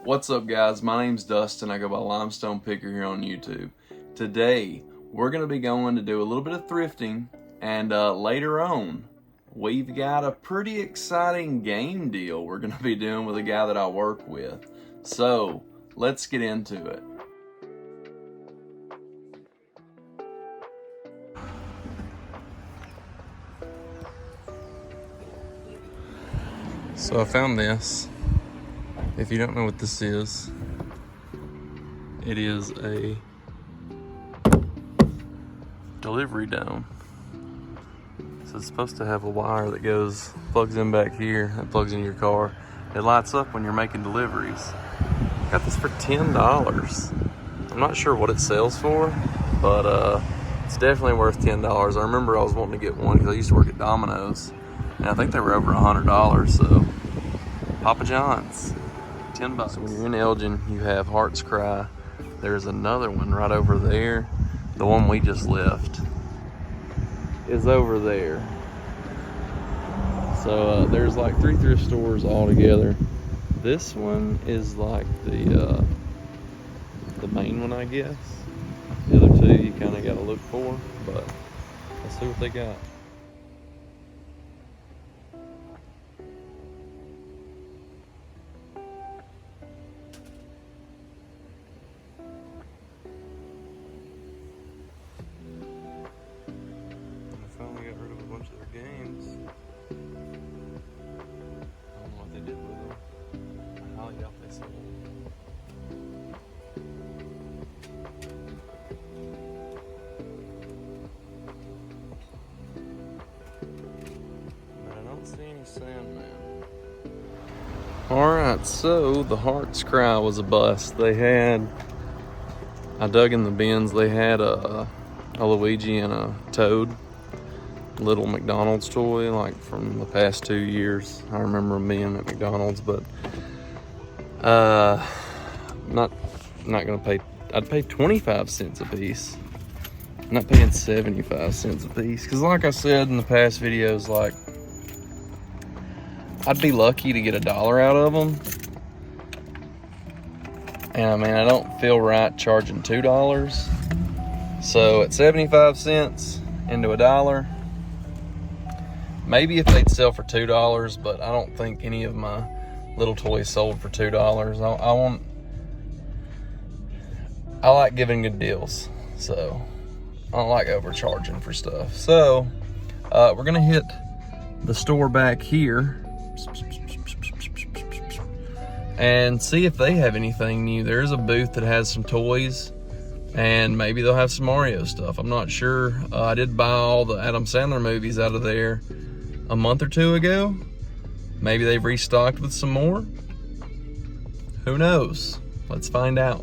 What's up, guys? My name's Dustin. I go by Limestone Picker here on YouTube. Today we're going to be going to do a little bit of thrifting, and later on we've got a pretty exciting game deal we're going to be doing with a guy that I work with. So let's get into it. So I found this. If you don't know what this is, it is a delivery dome. So it's supposed to have a wire that plugs in back here, that plugs in your car. It lights up when you're making deliveries. Got this for $10. I'm not sure what it sells for, but it's definitely worth $10. I remember I was wanting to get one because I used to work at Domino's, and I think they were over $100, so Papa John's. $10. So when you're in Elgin, you have Heart's Cry. There's another one right over there. The one we just left is over there. So there's like 3 thrift stores all together. This one is like the main one, I guess. The other two you kind of got to look for, but let's see what they got. Finally got rid of a bunch of their games. I don't know what they did with them. I highly doubt they sold them. But I don't see any Sandman. Alright, so the Heart's Cry was a bust. I dug in the bins, they had a Luigi and a Toad. Little McDonald's toy, like from the past 2 years. I remember them being at McDonald's, but not gonna pay. I'd pay 25 cents a piece. I'm not paying 75 cents a piece, because like I said in the past videos, like I'd be lucky to get $1 out of them, and I mean I don't feel right charging $2. So at 75 cents into $1. Maybe if they'd sell for $2, but I don't think any of my little toys sold for $2. I like giving good deals, so I don't like overcharging for stuff. So we're gonna hit the store back here and see if they have anything new. There is a booth that has some toys, and maybe they'll have some Mario stuff. I'm not sure. I did buy all the Adam Sandler movies out of there a month or 2 ago. Maybe they've restocked with some more. Who knows? Let's find out.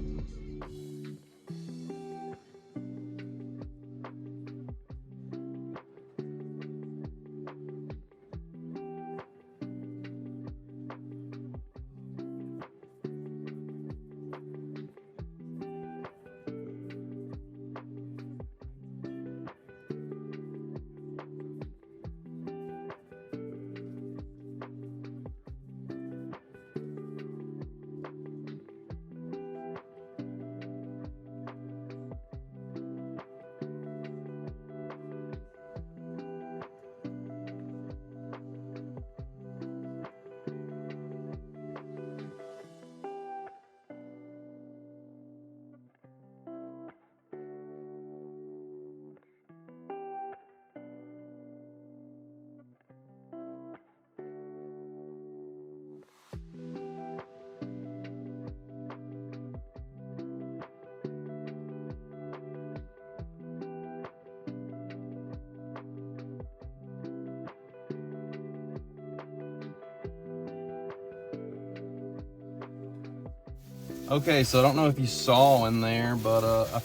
Okay, so I don't know if you saw in there, but I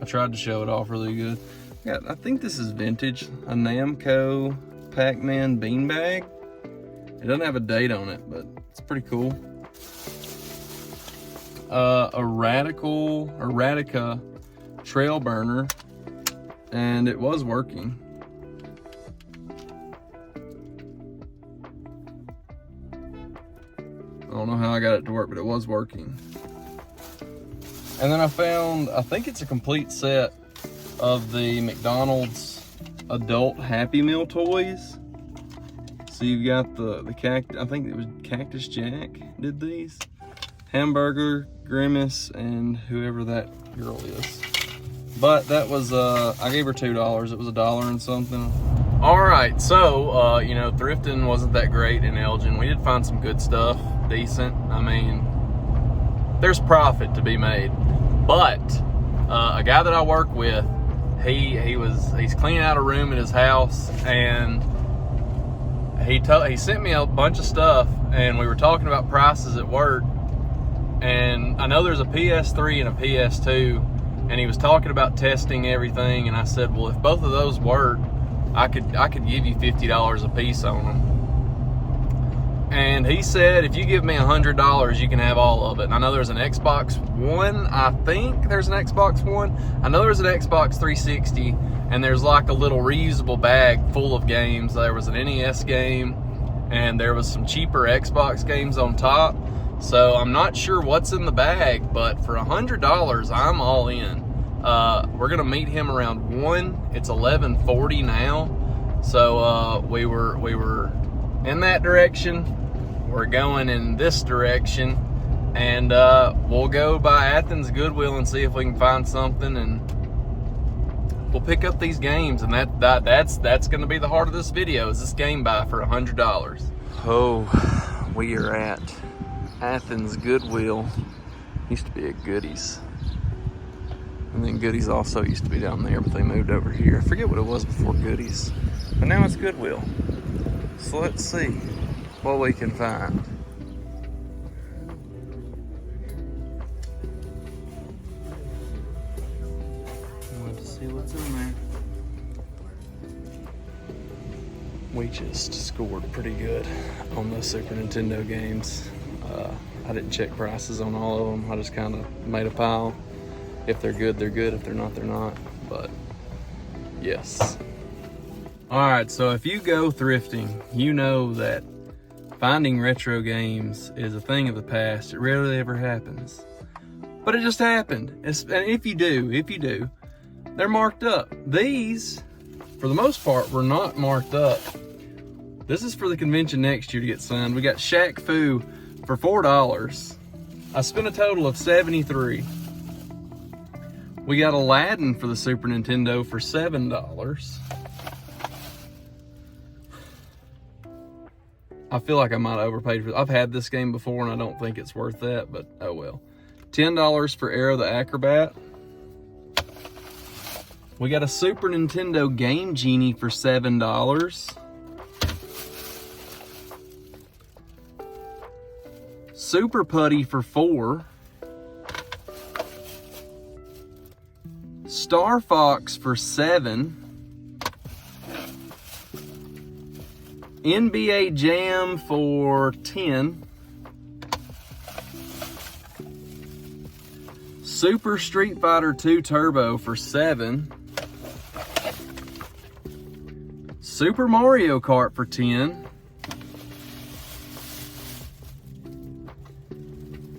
tried to show it off really good. Yeah, I think this is vintage, a Namco Pac-Man beanbag. It doesn't have a date on it, but it's pretty cool. A Radica trail burner, and it was working. don't know how I got it to work, but it was working. And then I found, I think it's a complete set of the McDonald's adult Happy Meal toys. So you've got the cactus, I think it was Cactus Jack did these. Hamburger, Grimace, and whoever that girl is. But that was, I gave her $2. It was $1 and something. All right, so, you know, thrifting wasn't that great in Elgin. We did find some good stuff, decent. I mean, there's profit to be made. But a guy that I work with, he's cleaning out a room in his house, and he sent me a bunch of stuff, and we were talking about prices at work. And I know there's a PS3 and a PS2, and he was talking about testing everything, and I said, well, if both of those work, I could give you $50 a piece on them. And he said, if you give me $100, you can have all of it. And I know there's an Xbox One. I think there's an Xbox One. I know there's an Xbox 360, and there's like a little reusable bag full of games. There was an NES game, and there was some cheaper Xbox games on top. So I'm not sure what's in the bag, but for $100, I'm all in. We're gonna meet him around 1. It's 11:40 now. So we were in that direction. We're going in this direction, and we'll go by Athens Goodwill and see if we can find something, and we'll pick up these games. And that's gonna be the heart of this video, is this game buy for $100. Oh, we are at Athens Goodwill. Used to be at Goodies, and then Goodies also used to be down there, but they moved over here. I forget what it was before Goodies, but now it's Goodwill. So let's see what we can find. Let's see what's in there. We just scored pretty good on the Super Nintendo games. I didn't check prices on all of them. I just kind of made a pile. If they're good, they're good. If they're not, they're not. But yes. All right, so if you go thrifting, you know that finding retro games is a thing of the past. It rarely ever happens, but it just happened. And if you do, they're marked up. These, for the most part, were not marked up. This is for the convention next year to get signed. We got Shaq Fu for $4. I spent a total of $73. We got Aladdin for the Super Nintendo for $7. I feel like I might have overpaid for it. I've had this game before and I don't think it's worth that, but oh well. $10 for Arrow the Acrobat. We got a Super Nintendo Game Genie for $7. Super Putty for $4. Star Fox for $7. NBA Jam for $10. Super Street Fighter 2 Turbo for $7. Super Mario Kart for $10.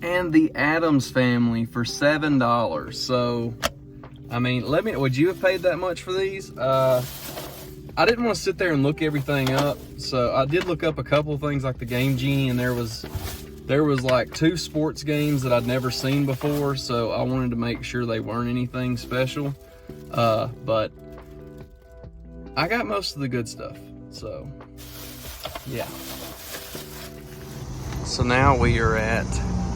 And the Addams Family for $7. So, I mean, would you have paid that much for these? I didn't want to sit there and look everything up, so I did look up a couple of things like the Game Genie, and there was like 2 sports games that I'd never seen before, so I wanted to make sure they weren't anything special. But I got most of the good stuff, so yeah. So now we are at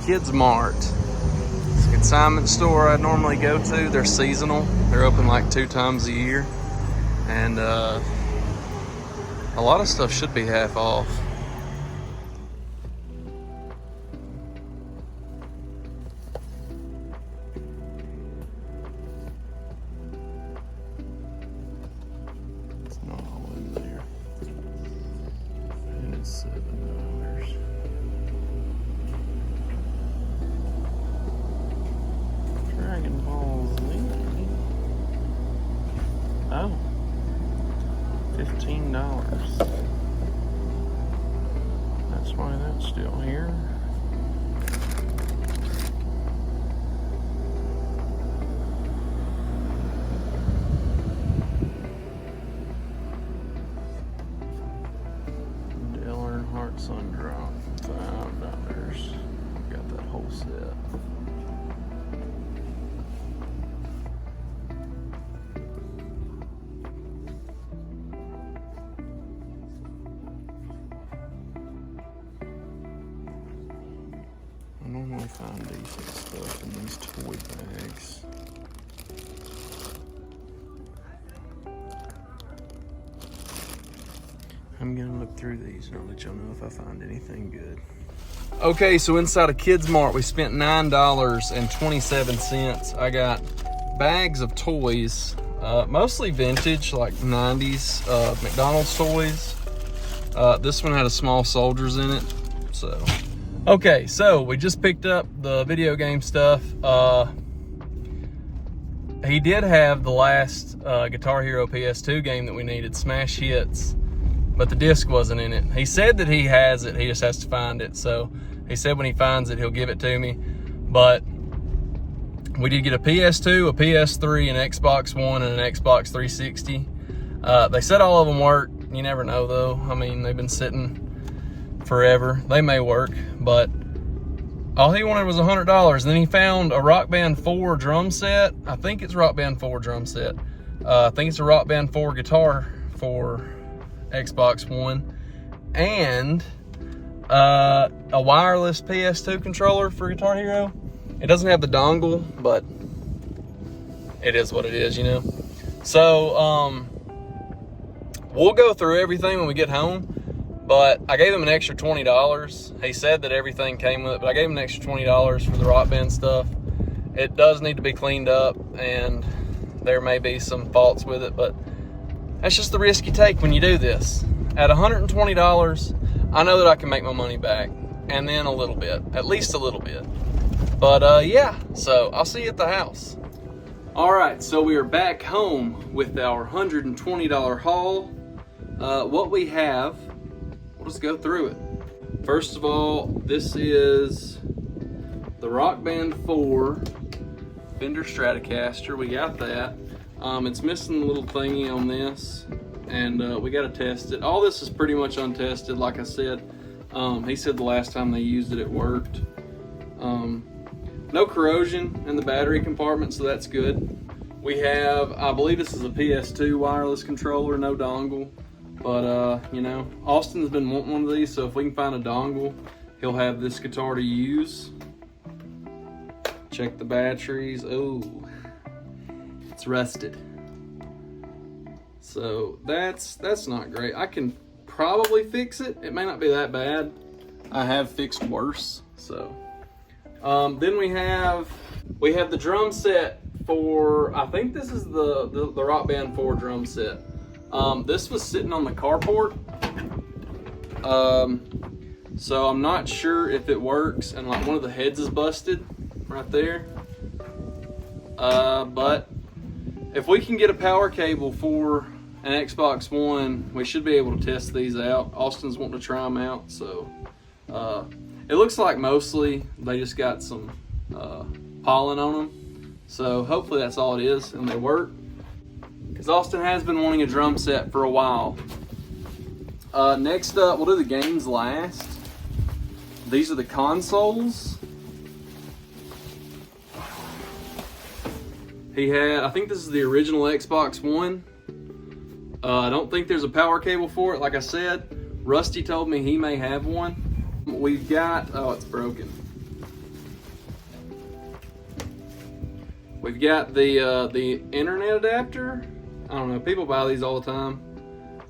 Kids Mart. It's a consignment store I normally go to. They're seasonal. They're open like 2 times a year. And a lot of stuff should be half off. It's not all in there. And it's $7. Dragon Ball Z. Oh. $15. That's why that's still here. normally find decent stuff in these toy bags. I'm gonna look through these and I'll let y'all know if I find anything good. Okay, so inside of Kids Mart, we spent $9.27. I got bags of toys, mostly vintage, like 90s McDonald's toys. This one had a small soldiers in it, so. Okay, so we just picked up the video game stuff. He did have the last Guitar Hero PS2 game that we needed, Smash Hits, but the disc wasn't in it. He said that he has it, he just has to find it. So he said when he finds it, he'll give it to me. But we did get a PS2, a PS3, an Xbox One, and an Xbox 360. They said all of them work. You never know though. I mean, they've been sitting forever. They may work, but all he wanted was $100. And then he found a Rock Band 4 drum set. I think it's Rock Band 4 drum set. I think it's a Rock Band 4 guitar for Xbox One, and a wireless PS2 controller for Guitar Hero. It doesn't have the dongle, but it is what it is, you know. So we'll go through everything when we get home, but I gave him an extra $20. He said that everything came with it, but I gave him an extra $20 for the Rock Band stuff. It does need to be cleaned up, and there may be some faults with it, but that's just the risk you take when you do this. At $120, I know that I can make my money back, and then a little bit, at least a little bit. But yeah, so I'll see you at the house. All right, so we are back home with our $120 haul. What we have, we'll just go through it. First of all, this is the Rock Band 4 Fender Stratocaster. We got that. It's missing the little thingy on this, and we got to test it. All this is pretty much untested, like I said. He said the last time they used it, it worked. No corrosion in the battery compartment, so that's good. We have, I believe this is a PS2 wireless controller, no dongle. But, you know, Austin's been wanting one of these, so if we can find a dongle, he'll have this guitar to use. Check the batteries. Oh, it's rusted. So that's not great. I can probably fix it. It may not be that bad. I have fixed worse. So then we have the drum set for, I think this is the Rock Band 4 drum set. This was sitting on the carport. So I'm not sure if it works, and like one of the heads is busted right there. But if we can get a power cable for an Xbox One, we should be able to test these out. Austin's wanting to try them out, so it looks like mostly they just got some pollen on them. So hopefully that's all it is and they work, because Austin has been wanting a drum set for a while. Next up, we'll do the games last. These are the consoles. He had, I think this is the original Xbox One. I don't think there's a power cable for it. Like I said, Rusty told me he may have one. We've got, oh, it's broken. We've got the internet adapter. I don't know, people buy these all the time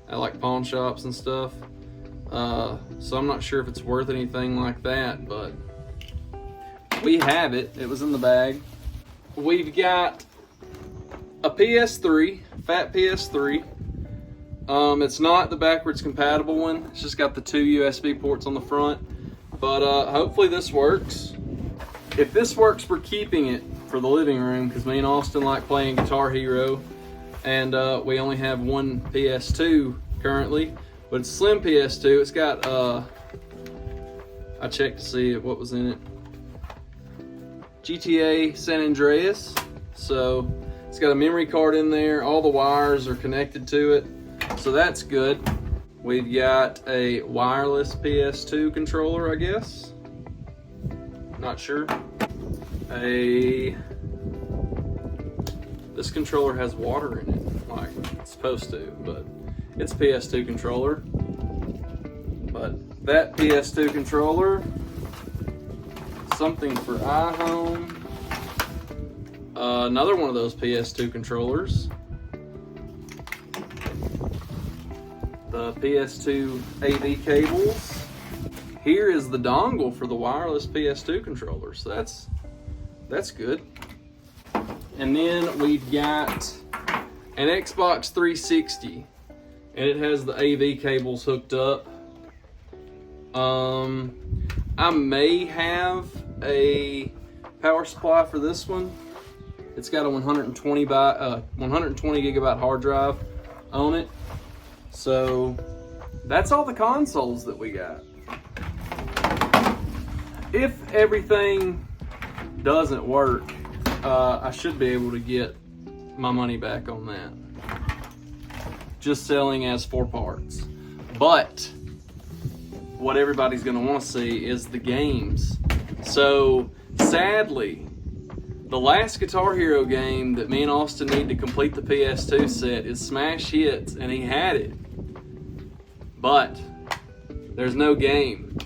at like pawn shops and stuff. So I'm not sure if it's worth anything like that, but we have it. It was in the bag. We've got a PS3, fat PS3. It's not the backwards compatible one. It's just got the 2 USB ports on the front. But hopefully this works. If this works, we're keeping it for the living room, because me and Austin like playing Guitar Hero. And we only have one PS2 currently, but it's a slim PS2. It's got, I checked to see what was in it. GTA San Andreas. So it's got a memory card in there. All the wires are connected to it. So that's good. We've got a wireless PS2 controller, I guess. Not sure. This controller has water in it, like it's supposed to, but it's a PS2 controller. But that PS2 controller something for iHome. Another one of those PS2 controllers. The PS2 AV cables. Here is the dongle for the wireless PS2 controller, so that's good. And then we've got an Xbox 360, and it has the AV cables hooked up. I may have a power supply for this one. It's got a 120 gigabyte hard drive on it. So that's all the consoles that we got. If everything doesn't work, I should be able to get my money back on that. Just selling as 4 parts. But what everybody's gonna wanna see is the games. So sadly, the last Guitar Hero game that me and Austin need to complete the PS2 set is Smash Hits, and he had it. But there's no game.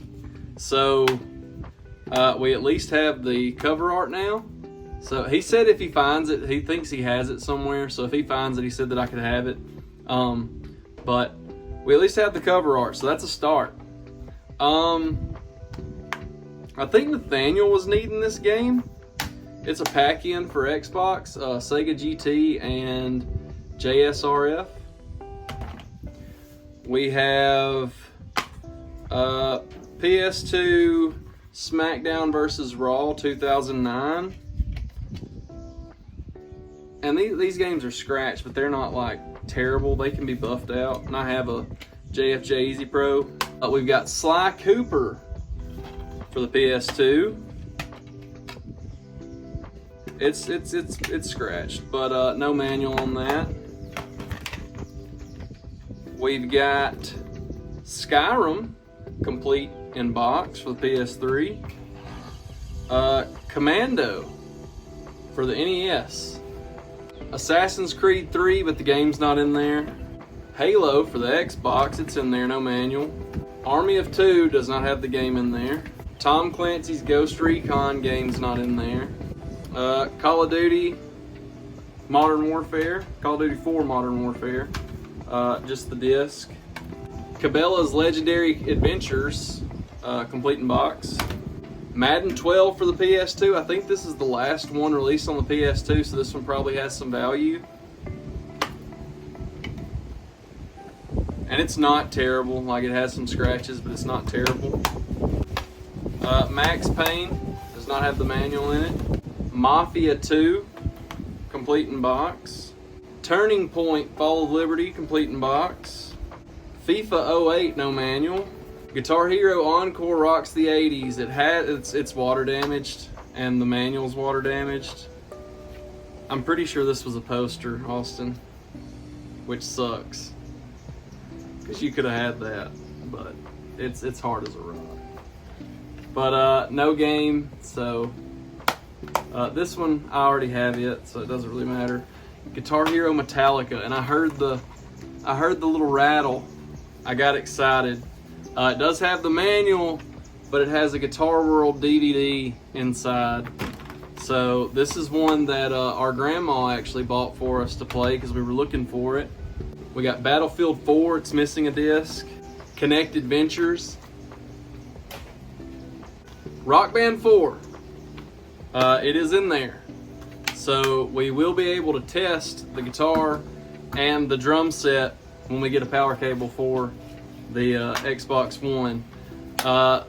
So we at least have the cover art now. So he said if he finds it, he thinks he has it somewhere. So if he finds it, he said that I could have it. But we at least have the cover art, so that's a start. I think Nathaniel was needing this game. It's a pack-in for Xbox, Sega GT, and JSRF. We have PS2 SmackDown vs. Raw 2009. And these games are scratched, but they're not like terrible. They can be buffed out. And I have a JFJ Easy Pro. We've got Sly Cooper for the PS2. It's scratched, but no manual on that. We've got Skyrim complete in box for the PS3. Commando for the NES. Assassin's Creed 3, but the game's not in there. Halo for the Xbox, it's in there, no manual. Army of Two does not have the game in there. Tom Clancy's Ghost Recon game's not in there. Call of Duty Modern Warfare, Call of Duty 4 Modern Warfare, just the disc. Cabela's Legendary Adventures, complete in box. Madden 12 for the PS2. I think this is the last one released on the PS2, so this one probably has some value. And it's not terrible. Like, it has some scratches, but it's not terrible. Max Payne does not have the manual in it. Mafia 2, complete in box. Turning Point Fall of Liberty, complete in box. FIFA 08, no manual. Guitar Hero Encore Rocks the 80s. It's water damaged, and the manual's water damaged. I'm pretty sure this was a poster, Austin, which sucks, because you could have had that, but it's hard as a rock. But no game, so this one I already have it, so it doesn't really matter. Guitar Hero Metallica, and I heard the little rattle. I got excited. It does have the manual, but it has a Guitar World DVD inside. So this is one that our grandma actually bought for us to play because we were looking for it. We got Battlefield 4, it's missing a disc. Kinect Adventures. Rock Band 4, it is in there. So we will be able to test the guitar and the drum set when we get a power cable for the Xbox One.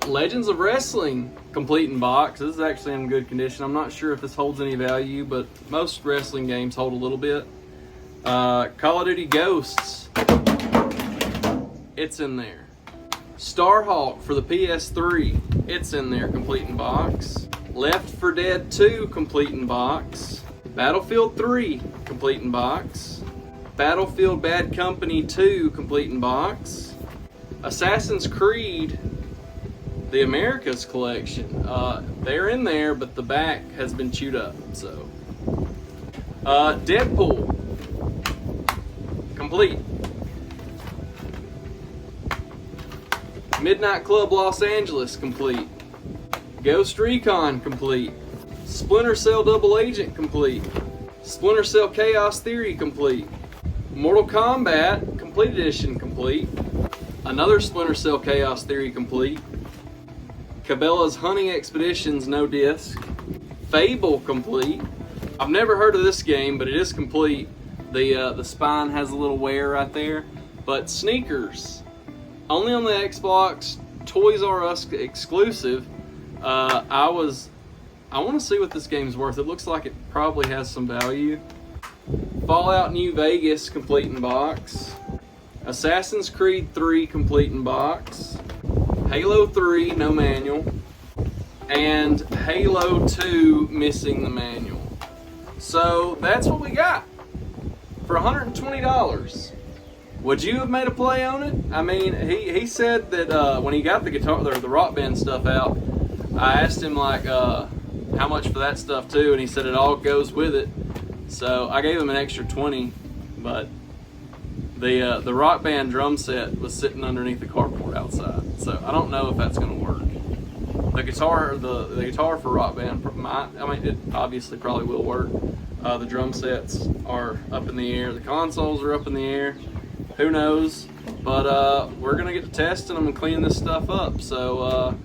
Legends of Wrestling, complete in box. This is actually in good condition. I'm not sure if this holds any value, but most wrestling games hold a little bit. Call of Duty Ghosts, it's in there. Starhawk for the PS3, it's in there, complete in box. Left 4 Dead 2, complete in box. Battlefield 3, complete in box. Battlefield Bad Company 2, complete in box. Assassin's Creed, the Americas collection, they're in there, but the back has been chewed up, so. Deadpool, complete. Midnight Club Los Angeles, complete. Ghost Recon complete. Splinter Cell Double Agent complete. Splinter Cell Chaos Theory complete. Mortal Kombat Complete Edition complete. Another Splinter Cell Chaos Theory complete. Cabela's Hunting Expeditions no disc. Fable complete. I've never heard of this game, but it is complete. The spine has a little wear right there. But Sneakers, only on the Xbox, Toys R Us exclusive. I want to see what this game's worth. It looks like it probably has some value. Fallout New Vegas complete in box. Assassin's Creed 3 complete in box. Halo 3 no manual. And Halo 2 missing the manual. So that's what we got for $120. Would you have made a play on it? I mean, he said that when he got the guitar or the Rock Band stuff out, I asked him like how much for that stuff too, and he said it all goes with it. So I gave him an extra 20, but the Rock Band drum set was sitting underneath the carport outside. So I don't know if that's gonna work. The guitar for Rock Band it obviously probably will work. The drum sets are up in the air. The consoles are up in the air. Who knows? But we're gonna get to testing them and cleaning this stuff up. So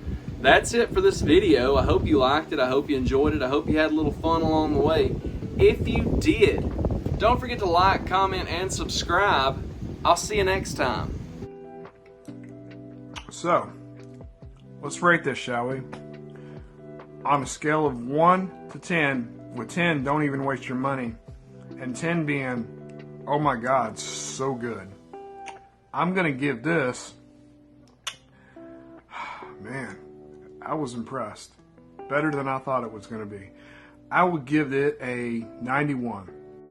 that's it for this video. I hope you liked it. I hope you enjoyed it. I hope you had a little fun along the way. If you did, don't forget to like, comment, and subscribe. I'll see you next time. So, let's rate this, shall we? On a scale of 1 to 10, with 10, don't even waste your money, and 10 being, oh my God, so good. I'm going to give this, man, I was impressed. Better than I thought it was going to be. I would give it a 91.